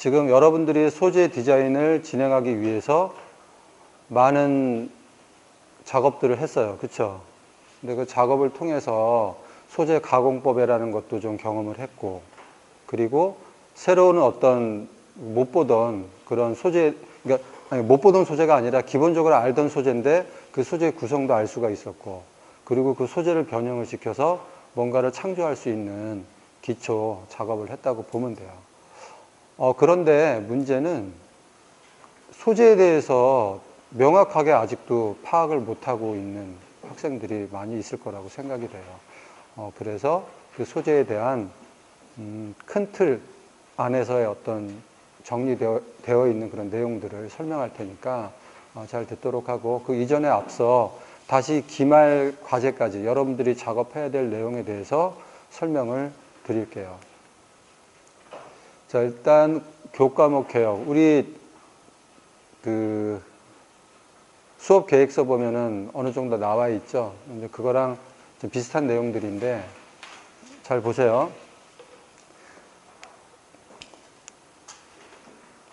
지금 여러분들이 소재 디자인을 진행하기 위해서 많은 작업들을 했어요. 그쵸? 근데 그 작업을 통해서 소재 가공법이라는 것도 좀 경험을 했고, 그리고 새로운 어떤 못 보던 그런 소재, 그러니까 아니, 못 보던 소재가 아니라 기본적으로 알던 소재인데 그 소재의 구성도 알 수가 있었고, 그리고 그 소재를 변형을 시켜서 뭔가를 창조할 수 있는 기초 작업을 했다고 보면 돼요. 그런데 문제는 소재에 대해서 명확하게 아직도 파악을 못하고 있는 학생들이 많이 있을 거라고 생각이 돼요. 그래서 그 소재에 대한 큰 틀 안에서의 어떤 정리되어 있는 그런 내용들을 설명할 테니까 잘 듣도록 하고, 그 이전에 앞서 다시 기말 과제까지 여러분들이 작업해야 될 내용에 대해서 설명을 드릴게요. 자, 일단 교과목 개혁. 우리 그 수업 계획서 보면은 어느 정도 나와 있죠. 근데 그거랑 좀 비슷한 내용들인데 잘 보세요.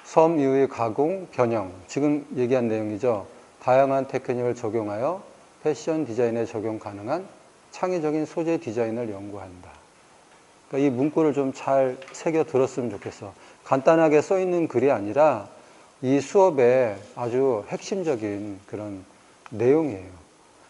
섬 이후의 가공, 변형. 지금 얘기한 내용이죠. 다양한 테크닉을 적용하여 패션 디자인에 적용 가능한 창의적인 소재 디자인을 연구한다. 그러니까 이 문구를 좀 잘 새겨 들었으면 좋겠어. 간단하게 써 있는 글이 아니라 이 수업의 아주 핵심적인 그런 내용이에요.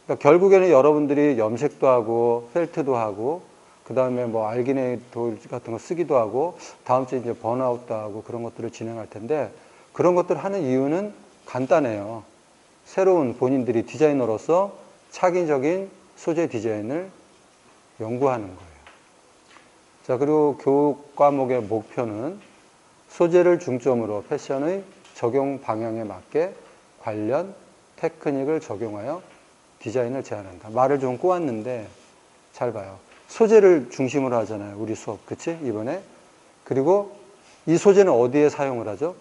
그러니까 결국에는 여러분들이 염색도 하고 펠트도 하고 그 다음에 뭐 알기네 돌 같은 거 쓰기도 하고 다음 주에 이제 번아웃도 하고 그런 것들을 진행할 텐데, 그런 것들을 하는 이유는 간단해요. 새로운 본인들이 디자이너로서 창의적인 소재 디자인을 연구하는 거예요. 자, 그리고 교과목의 목표는 소재를 중점으로 패션의 적용 방향에 맞게 관련 테크닉을 적용하여 디자인을 제안한다. 말을 좀 꼬았는데 잘 봐요. 소재를 중심으로 하잖아요. 우리 수업. 그치? 이번에. 그리고 이 소재는 어디에 사용을 하죠?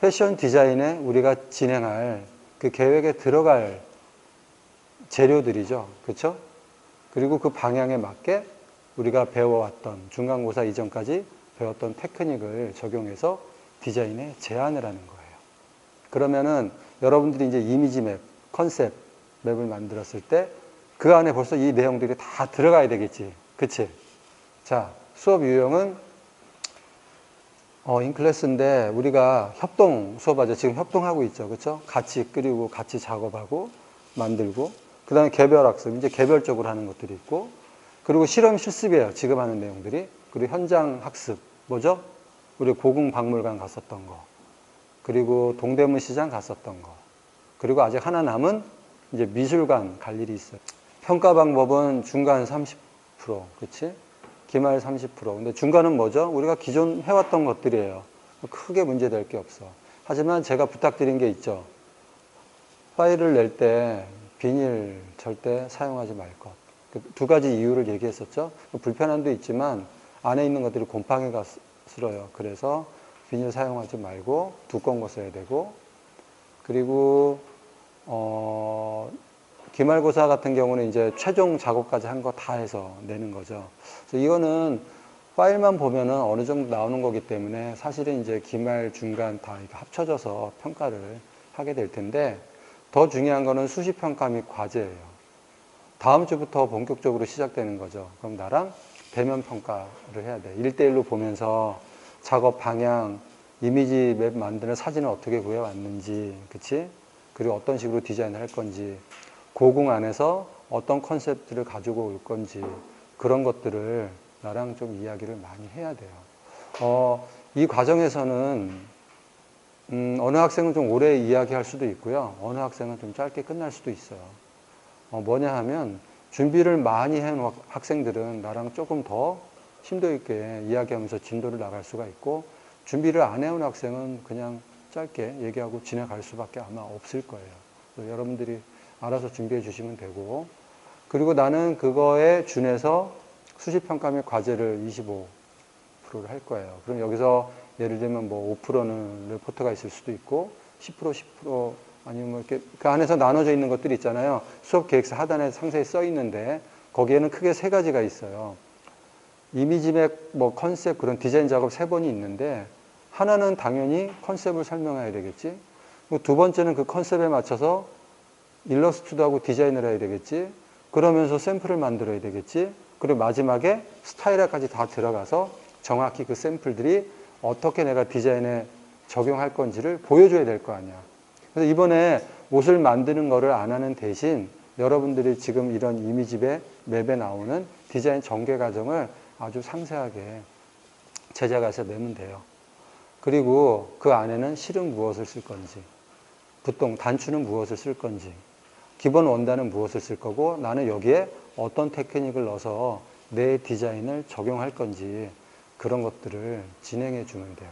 패션 디자인에 우리가 진행할 그 계획에 들어갈 재료들이죠. 그쵸? 그리고 그 방향에 맞게 우리가 배워왔던 중간고사 이전까지 배웠던 테크닉을 적용해서 디자인에 제안을 하는 거예요. 그러면은 여러분들이 이제 이미지 맵, 컨셉 맵을 만들었을 때 그 안에 벌써 이 내용들이 다 들어가야 되겠지. 그치? 자, 수업 유형은 인클래스인데 우리가 협동 수업하죠. 지금 협동하고 있죠. 그쵸? 같이 끓이고 같이 작업하고 만들고, 그 다음에 개별 학습, 이제 개별적으로 하는 것들이 있고, 그리고 실험 실습이에요. 지금 하는 내용들이. 그리고 현장 학습, 뭐죠? 우리 고궁박물관 갔었던 거, 그리고 동대문 시장 갔었던 거, 그리고 아직 하나 남은 이제 미술관 갈 일이 있어요. 평가 방법은 중간 30%, 그치? 기말 30%. 근데 중간은 뭐죠? 우리가 기존 해왔던 것들이에요. 크게 문제될 게 없어. 하지만 제가 부탁드린 게 있죠. 파일을 낼 때 비닐 절대 사용하지 말 것. 두 가지 이유를 얘기했었죠. 불편함도 있지만 안에 있는 것들이 곰팡이가 쓸어요. 그래서 비닐 사용하지 말고 두꺼운 거 써야 되고, 그리고 기말고사 같은 경우는 이제 최종 작업까지 한 거 다 해서 내는 거죠. 그래서 이거는 파일만 보면은 어느 정도 나오는 거기 때문에 사실은 이제 기말, 중간 다 합쳐져서 평가를 하게 될 텐데, 더 중요한 거는 수시평가 및 과제예요. 다음 주부터 본격적으로 시작되는 거죠. 그럼 나랑 대면 평가를 해야 돼. 1대1로 보면서 작업 방향, 이미지 맵 만드는 사진을 어떻게 구해왔는지, 그치? 그리고 어떤 식으로 디자인을 할 건지, 고궁 안에서 어떤 컨셉들을 가지고 올 건지, 그런 것들을 나랑 좀 이야기를 많이 해야 돼요. 이 과정에서는 어느 학생은 좀 오래 이야기할 수도 있고요. 어느 학생은 좀 짧게 끝날 수도 있어요. 뭐냐 하면 준비를 많이 해놓은 학생들은 나랑 조금 더 심도 있게 이야기하면서 진도를 나갈 수가 있고, 준비를 안 해온 학생은 그냥 짧게 얘기하고 지나갈 수밖에 아마 없을 거예요. 여러분들이 알아서 준비해 주시면 되고, 그리고 나는 그거에 준해서 수시평가 및 과제를 25%를 할 거예요. 그럼 여기서 예를 들면 뭐 5%는 레포트가 있을 수도 있고 10%, 10% 아니면 뭐 이렇게 그 안에서 나눠져 있는 것들이 있잖아요. 수업 계획서 하단에 상세히 써 있는데 거기에는 크게 세 가지가 있어요. 이미지 맵, 뭐 컨셉, 그런 디자인 작업 3번이 있는데 하나는 당연히 컨셉을 설명해야 되겠지. 두 번째는 그 컨셉에 맞춰서 일러스트도 하고 디자인을 해야 되겠지. 그러면서 샘플을 만들어야 되겠지. 그리고 마지막에 스타일화까지 다 들어가서 정확히 그 샘플들이 어떻게 내가 디자인에 적용할 건지를 보여줘야 될 거 아니야. 그래서 이번에 옷을 만드는 거를 안 하는 대신 여러분들이 지금 이런 이미지에 맵에 나오는 디자인 전개 과정을 아주 상세하게 제작해서 내면 돼요. 그리고 그 안에는 실은 무엇을 쓸 건지, 부동, 단추는 무엇을 쓸 건지, 기본 원단은 무엇을 쓸 거고 나는 여기에 어떤 테크닉을 넣어서 내 디자인을 적용할 건지 그런 것들을 진행해 주면 돼요.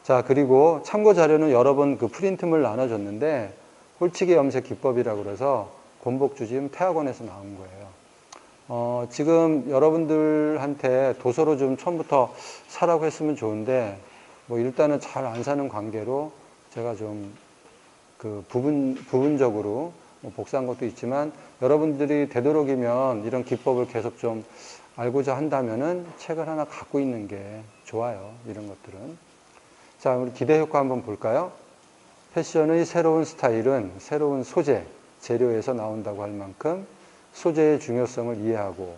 자, 그리고 참고 자료는 여러 번 그 프린트물 나눠줬는데 홀치기 염색 기법이라고 그래서 권복주지음 태학원에서 나온 거예요. 지금 여러분들한테 도서로 좀 처음부터 사라고 했으면 좋은데 뭐 일단은 잘 안 사는 관계로 제가 좀 그 부분적으로 뭐 복사한 것도 있지만 여러분들이 되도록이면 이런 기법을 계속 좀 알고자 한다면은 책을 하나 갖고 있는 게 좋아요. 이런 것들은. 자, 우리 기대 효과 한번 볼까요? 패션의 새로운 스타일은 새로운 소재, 재료에서 나온다고 할 만큼 소재의 중요성을 이해하고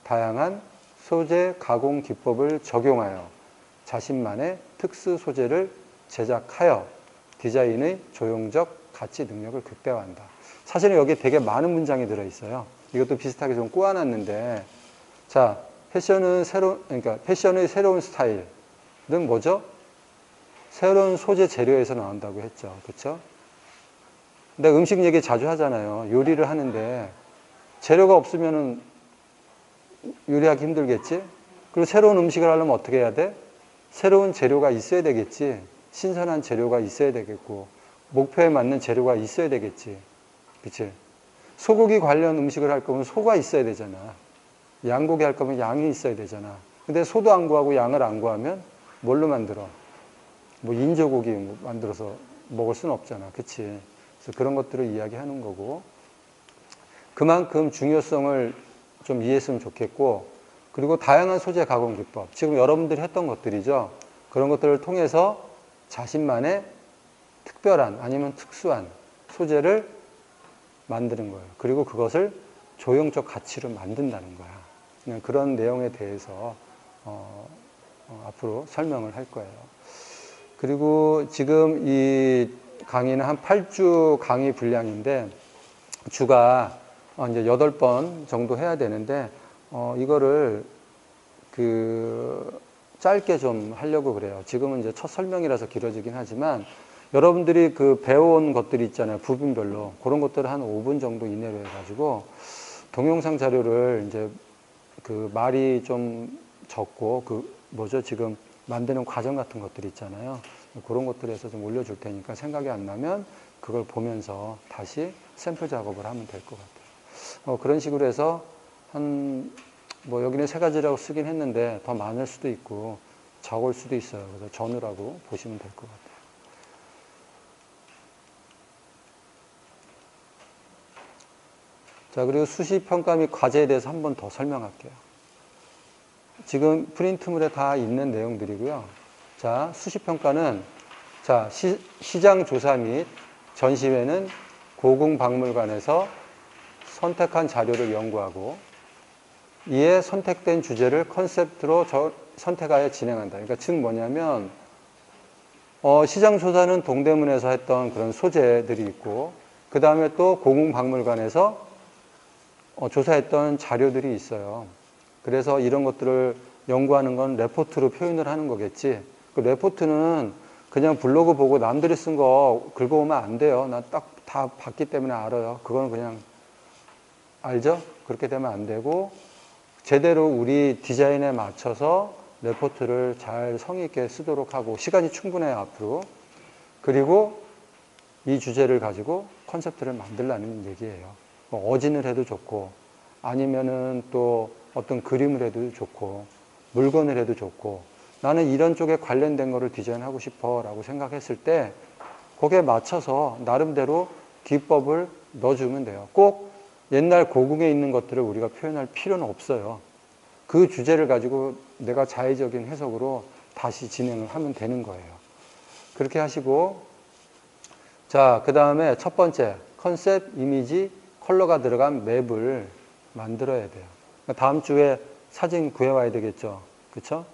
다양한 소재 가공 기법을 적용하여 자신만의 특수 소재를 제작하여 디자인의 조형적 가치 능력을 극대화한다. 사실은 여기에 되게 많은 문장이 들어있어요. 이것도 비슷하게 좀 꼬아놨는데, 자, 그러니까 패션의 새로운 스타일은 뭐죠? 새로운 소재 재료에서 나온다고 했죠. 그렇죠? 근데 음식 얘기 자주 하잖아요. 요리를 하는데 재료가 없으면은 요리하기 힘들겠지? 그리고 새로운 음식을 하려면 어떻게 해야 돼? 새로운 재료가 있어야 되겠지. 신선한 재료가 있어야 되겠고 목표에 맞는 재료가 있어야 되겠지. 그치? 소고기 관련 음식을 할 거면 소가 있어야 되잖아. 양고기 할 거면 양이 있어야 되잖아. 근데 소도 안 구하고 양을 안 구하면 뭘로 만들어? 뭐 인조고기 만들어서 먹을 수는 없잖아. 그치? 그래서 그런 것들을 이야기하는 거고 그만큼 중요성을 좀 이해했으면 좋겠고 그리고 다양한 소재 가공 기법 지금 여러분들이 했던 것들이죠. 그런 것들을 통해서 자신만의 특별한 아니면 특수한 소재를 만드는 거예요. 그리고 그것을 조형적 가치로 만든다는 거야. 그런 내용에 대해서 앞으로 설명을 할 거예요. 그리고 지금 이 강의는 한 8주 강의 분량인데 주가 이제 8번 정도 해야 되는데 이거를 짧게 좀 하려고 그래요. 지금은 이제 첫 설명이라서 길어지긴 하지만 여러분들이 그 배워온 것들이 있잖아요. 부분별로. 그런 것들을 한 5분 정도 이내로 해가지고 동영상 자료를 이제 그 말이 좀 적고 지금 만드는 과정 같은 것들이 있잖아요. 그런 것들에서 좀 올려줄 테니까 생각이 안 나면 그걸 보면서 다시 샘플 작업을 하면 될 것 같아요. 그런 식으로 해서 여기는 3가지라고 쓰긴 했는데 더 많을 수도 있고 적을 수도 있어요. 그래서 전후라고 보시면 될 것 같아요. 자, 그리고 수시평가 및 과제에 대해서 한 번 더 설명할게요. 지금 프린트물에 다 있는 내용들이고요. 자, 수시평가는 자, 시장 조사 및 전시회는 고궁박물관에서 선택한 자료를 연구하고 이에 선택된 주제를 컨셉트로 선택하여 진행한다. 그러니까 즉 뭐냐면 시장 조사는 동대문에서 했던 그런 소재들이 있고 그 다음에 또 고궁박물관에서 조사했던 자료들이 있어요. 그래서 이런 것들을 연구하는 건 레포트로 표현을 하는 거겠지. 그 레포트는 그냥 블로그 보고 남들이 쓴 거 긁어오면 안 돼요. 나 딱 다 봤기 때문에 알아요. 그건 그냥 알죠? 그렇게 되면 안 되고 제대로 우리 디자인에 맞춰서 레포트를 잘 성의 있게 쓰도록 하고 시간이 충분해요. 앞으로. 그리고 이 주제를 가지고 컨셉트를 만들라는 얘기예요. 뭐 어진을 해도 좋고 아니면은 또 어떤 그림을 해도 좋고 물건을 해도 좋고 나는 이런 쪽에 관련된 거를 디자인하고 싶어 라고 생각했을 때 거기에 맞춰서 나름대로 기법을 넣어주면 돼요. 꼭 옛날 고궁에 있는 것들을 우리가 표현할 필요는 없어요. 그 주제를 가지고 내가 자의적인 해석으로 다시 진행을 하면 되는 거예요. 그렇게 하시고, 자, 그 다음에 첫 번째, 컨셉, 이미지, 컬러가 들어간 맵을 만들어야 돼요. 다음 주에 사진 구해와야 되겠죠. 그쵸?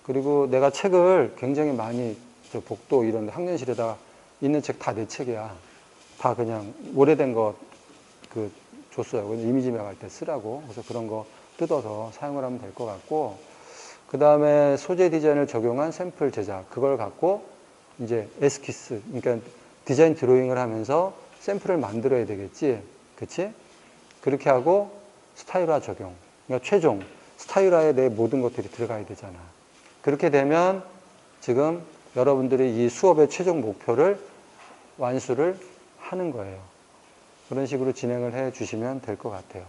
그리고 내가 책을 굉장히 많이, 저 복도 이런 학년실에다가 있는 책 다 내 책이야. 다 그냥 오래된 거 그 줬어요. 이미지 맵 할 때 쓰라고. 그래서 그런 거 뜯어서 사용을 하면 될 것 같고, 그 다음에 소재 디자인을 적용한 샘플 제작. 그걸 갖고 이제 에스키스, 그러니까 디자인 드로잉을 하면서 샘플을 만들어야 되겠지. 그치? 그렇게 하고 스타일화 적용. 그러니까 최종 스타일화에 내 모든 것들이 들어가야 되잖아. 그렇게 되면 지금 여러분들이 이 수업의 최종 목표를 완수를 하는 거예요. 그런 식으로 진행을 해 주시면 될 것 같아요.